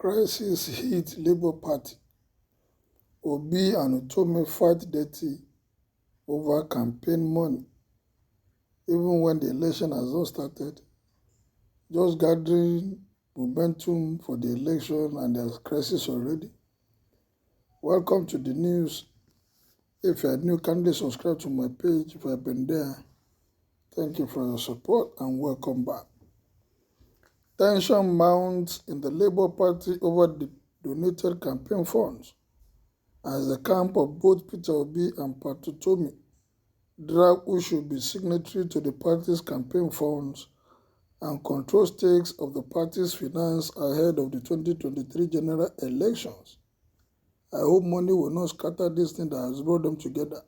crisis hit Labour Party. Obi and Utomi fight dirty over campaign money, even when the election has not started, just gathering momentum for the election, and there's crisis already. Welcome to the news. If you are new, kindly subscribe to my page. If you have been there, thank you for your support and welcome back. Tension mounts in the Labour Party over the donated campaign funds as the camp of both Peter Obi and Utomi drag who should be signatory to the party's campaign funds and control stakes of the party's finance ahead of the 2023 general elections. I hope money will not scatter this thing that has brought them together.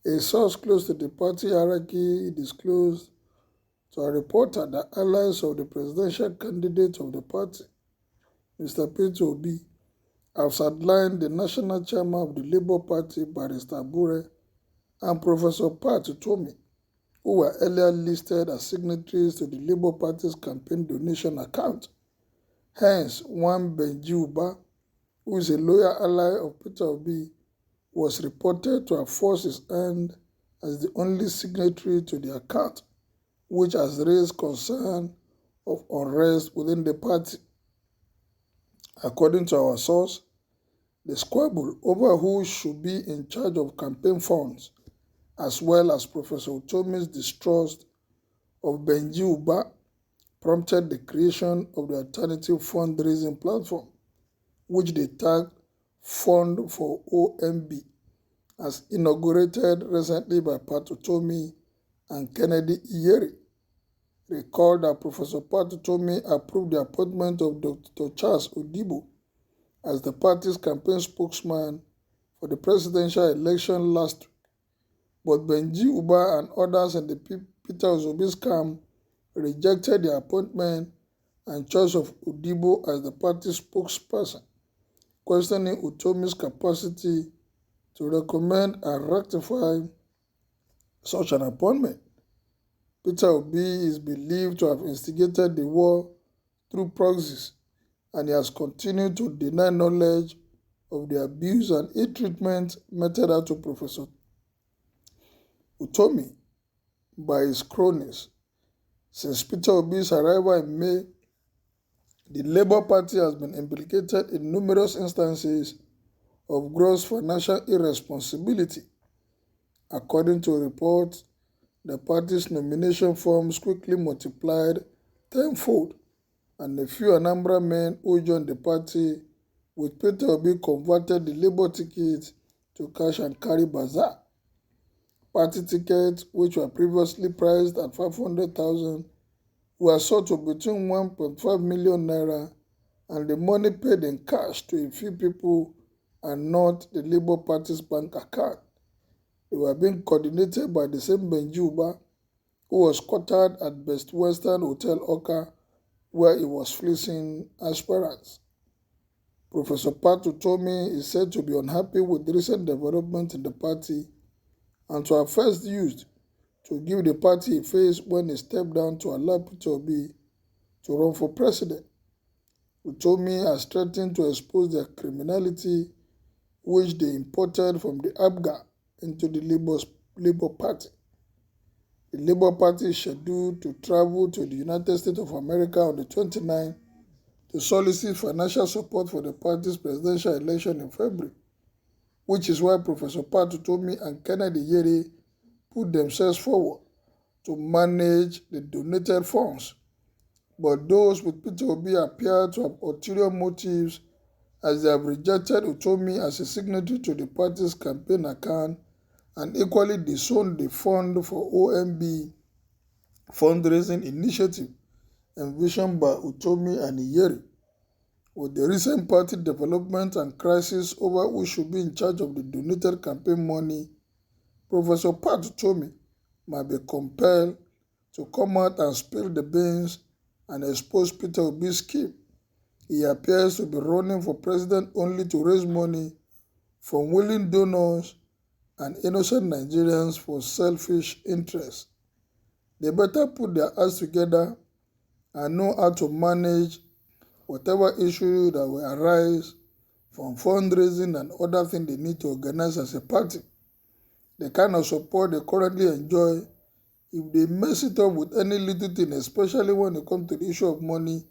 A source close to the party hierarchy disclosed to a reporter that allies of the presidential candidate of the party, Mr. Peter Obi, have sidelined the national chairman of the Labour Party, Barrister Abure, and Professor Utomi, who were earlier listed as signatories to the Labour Party's campaign donation account. Hence, one Benji Uba, who is a loyal ally of Peter Obi, was reported to have forced his hand as the only signatory to the account, which has raised concern of unrest within the party. According to our source, the squabble over who should be in charge of campaign funds, as well as Professor Utomi's distrust of Benji Uba, prompted the creation of the alternative fundraising platform, which they tagged Fund for OMB, as inaugurated recently by Utomi and Kennedy Iyeri. Recall that Professor Utomi approved the appointment of Dr. Charles Odibo as the party's campaign spokesman for the presidential election last week, but Benji Uba and others in the Peter Obi's camp rejected the appointment and choice of Odibo as the party's spokesperson, questioning Utomi's capacity to recommend and rectify such an appointment. Peter Obi is believed to have instigated the war through proxies, and he has continued to deny knowledge of the abuse and ill-treatment meted out to Professor Utomi by his cronies. Since Peter Obi's arrival in May, the Labour Party has been implicated in numerous instances of gross financial irresponsibility. According to reports, the party's nomination forms quickly multiplied tenfold, and a few Anambra men who joined the party with Peter Obi converted the Labour ticket to cash and carry bazaar. Party tickets, which were previously priced at 500,000, were sold to between 1.5 million naira, and the money paid in cash to a few people and not the Labour Party's bank account. They were being coordinated by the same Benji Uba, who was quartered at Best Western Hotel Oka, where he was fleecing aspirants. Professor Utomi is said to be unhappy with recent developments in the party and to have first used to give the party a face when he stepped down to allow Peter Obi to run for president. Utomi has threatened to expose their criminality, which they imported from the ABGA into the Labour Party. The Labour Party is scheduled to travel to the United States of America on the 29th to solicit financial support for the party's presidential election in February, which is why Professor Utomi and Kennedy Iyeri put themselves forward to manage the donated funds. But those with Peter Obi appear to have ulterior motives, as they have rejected Utomi as a signatory to the party's campaign account and equally disowned the Fund for OMB fundraising initiative envisioned by Utomi and Iyeri. With the recent party development and crisis over who should be in charge of the donated campaign money, Professor Utomi might be compelled to come out and spill the beans and expose Peter Obi's scheme. He appears to be running for president only to raise money from willing donors and innocent Nigerians for selfish interests. They better put their heads together and know how to manage whatever issue that will arise from fundraising and other things they need to organize as a party. The kind of support they currently enjoy, if they mess it up with any little thing, especially when it comes to the issue of money,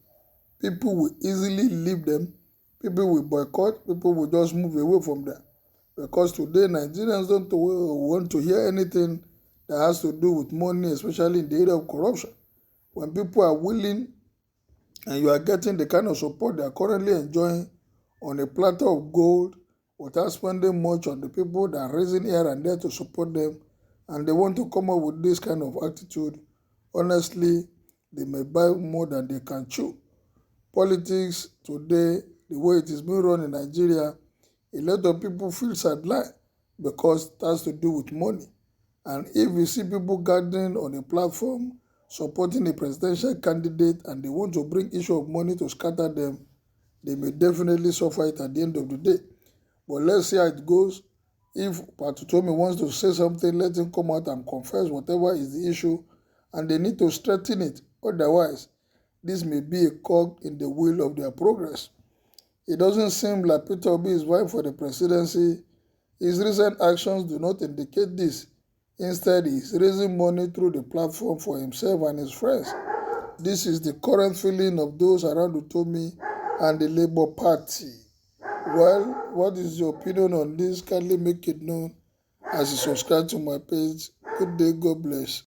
people will easily leave them. People will boycott. People will just move away from them. Because today, Nigerians don't want to hear anything that has to do with money, especially in the area of corruption. When people are willing and you are getting the kind of support they are currently enjoying on a platter of gold without spending much on the people that are raising here and there to support them, and they want to come up with this kind of attitude, honestly, they may buy more than they can chew. Politics today, the way it is being run in Nigeria, a lot of people feel sidelined because it has to do with money. And if you see people gathering on a platform supporting a presidential candidate and they want to bring issue of money to scatter them, they may definitely suffer it at the end of the day. But let's see how it goes. If Utomi wants to say something, let him come out and confess whatever is the issue, and they need to straighten it. Otherwise, this may be a cog in the wheel of their progress. It doesn't seem like Peter Obi is vying for the presidency. His recent actions do not indicate this. Instead, he is raising money through the platform for himself and his friends. This is the current feeling of those around Utomi and the Labour Party. Well, what is your opinion on this? Kindly make it known as you subscribe to my page. Good day, God bless.